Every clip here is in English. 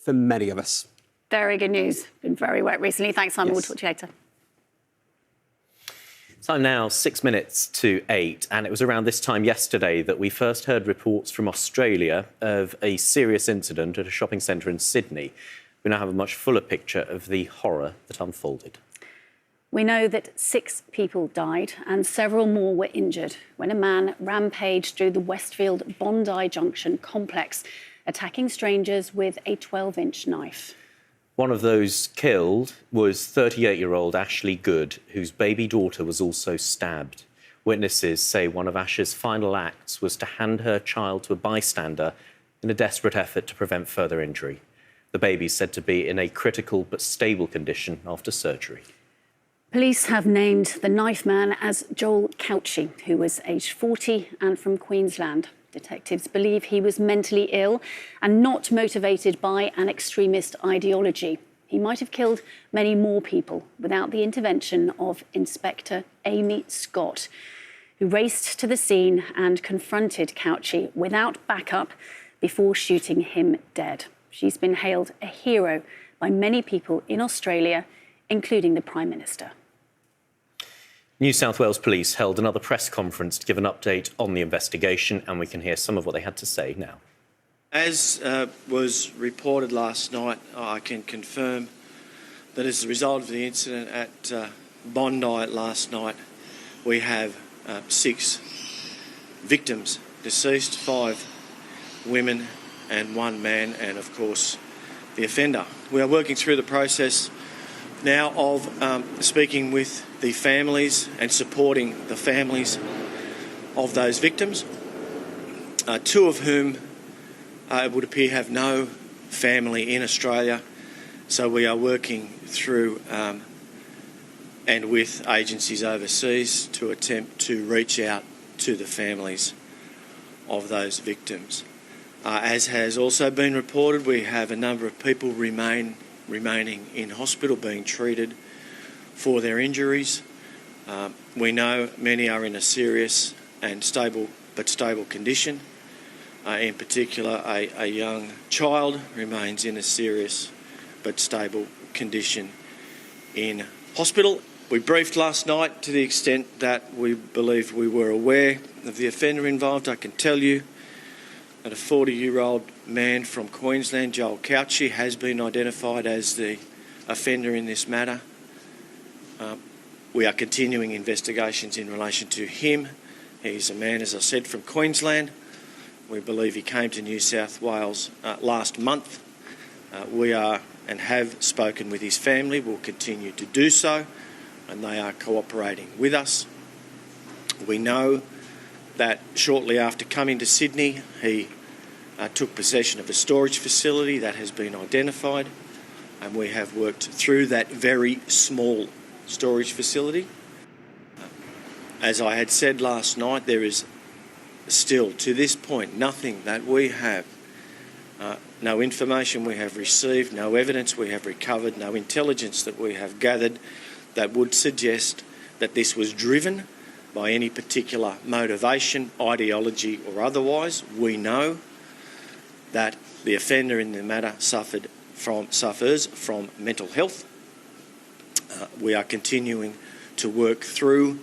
for many of us. Very good news. Been very wet recently. Thanks, Simon. Yes. We'll talk to you later. Time now 6 minutes to 8, and it was around this time yesterday that we first heard reports from Australia of a serious incident at a shopping centre in Sydney. We now have a much fuller picture of the horror that unfolded. We know that 6 people died and several more were injured when a man rampaged through the Westfield Bondi Junction complex, attacking strangers with a 12-inch knife. One of those killed was 38-year-old Ashley Good, whose baby daughter was also stabbed. Witnesses say one of Ash's final acts was to hand her child to a bystander in a desperate effort to prevent further injury. The baby is said to be in a critical but stable condition after surgery. Police have named the knife man as Joel Cauchi, who was aged 40 and from Queensland. Detectives believe he was mentally ill and not motivated by an extremist ideology. He might have killed many more people without the intervention of Inspector Amy Scott, who raced to the scene and confronted Cauchi without backup before shooting him dead. She's been hailed a hero by many people in Australia, including the Prime Minister. New South Wales Police held another press conference to give an update on the investigation, and we can hear some of what they had to say now. As was reported last night, I can confirm that as a result of the incident at Bondi last night, we have 6 victims deceased, 5 women and 1 man, and of course the offender. We are working through the process now of speaking with the families and supporting the families of those victims, 2 of whom it would appear have no family in Australia. So we are working through and with agencies overseas to attempt to reach out to the families of those victims. As has also been reported, we have a number of people remaining in hospital being treated for their injuries. We know many are in a serious and stable condition. In particular, a young child remains in a serious but stable condition in hospital. We briefed last night to the extent that we believe we were aware of the offender involved. I can tell you that a 40-year-old man from Queensland, Joel Cauchi, has been identified as the offender in this matter. We are continuing investigations in relation to him. He's a man, as I said, from Queensland. We believe he came to New South Wales last month. We are and have spoken with his family. We'll continue to do so, and they are cooperating with us. We know that shortly after coming to Sydney, he took possession of a storage facility that has been identified, and we have worked through that very small storage facility. As I had said last night, there is still, to this point, nothing that we have, no information we have received, no evidence we have recovered, no intelligence that we have gathered that would suggest that this was driven by any particular motivation, ideology or otherwise. We know that the offender in the matter suffers from mental health. We are continuing to work through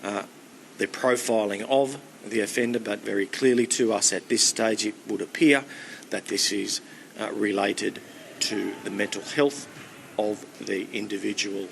the profiling of the offender, but very clearly to us at this stage it would appear that this is related to the mental health of the individual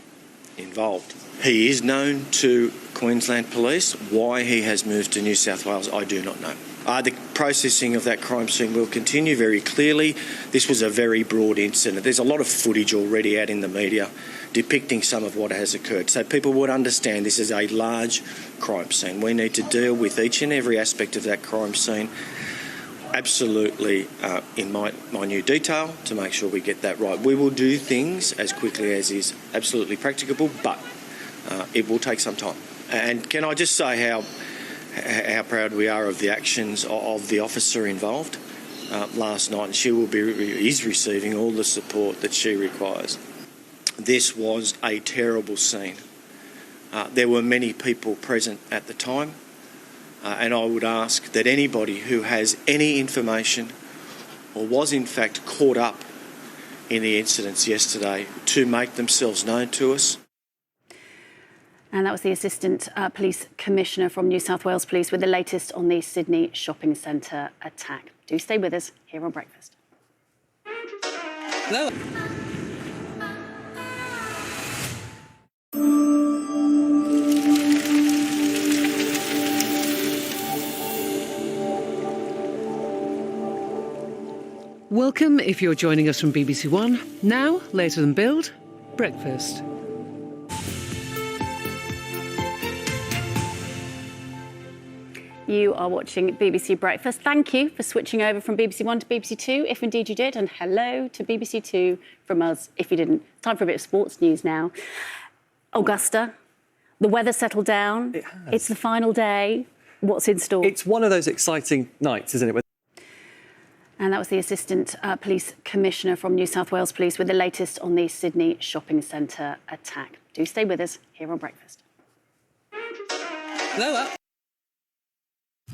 involved. He is known to Queensland Police. Why he has moved to New South Wales, I do not know. The processing of that crime scene will continue very clearly. This was a very broad incident. There's a lot of footage already out in the media depicting some of what has occurred. So people would understand this is a large crime scene. We need to deal with each and every aspect of that crime scene absolutely in minute detail to make sure we get that right. We will do things as quickly as is absolutely practicable, but it will take some time. And can I just say how proud we are of the actions of the officer involved last night, and she is receiving all the support that she requires. This was a terrible scene. There were many people present at the time, and I would ask that anybody who has any information or was in fact caught up in the incidents yesterday to make themselves known to us. And that was the Assistant Police Commissioner from New South Wales Police with the latest on the Sydney shopping centre attack. Do stay with us here on Breakfast. Hello. Welcome if you're joining us from BBC One. Now, later than Build, Breakfast. You are watching BBC Breakfast. Thank you for switching over from BBC One to BBC Two, if indeed you did, and hello to BBC Two from us if you didn't. Time for a bit of sports news now. Augusta, the weather settled down. It has. It's the final day. What's in store? It's one of those exciting nights, isn't it? And that was the Assistant Police Commissioner from New South Wales Police with the latest on the Sydney shopping centre attack. Do stay with us here on Breakfast. Hello.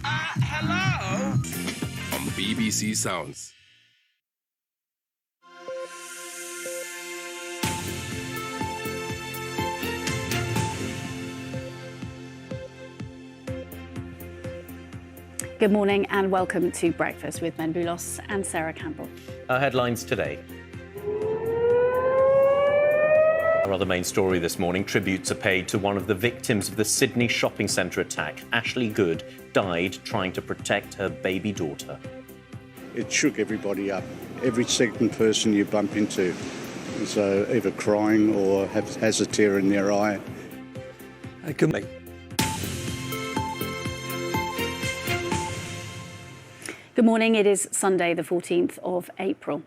Hello? On BBC Sounds. Good morning and welcome to Breakfast with Ben Boulos and Sarah Campbell. Our headlines today. Our other main story this morning, tributes are paid to one of the victims of the Sydney shopping centre attack. Ashley Good died trying to protect her baby daughter. It shook everybody up. Every second person you bump into is either crying or has a tear in their eye. Good morning. Good morning. It is Sunday, the 14th of April.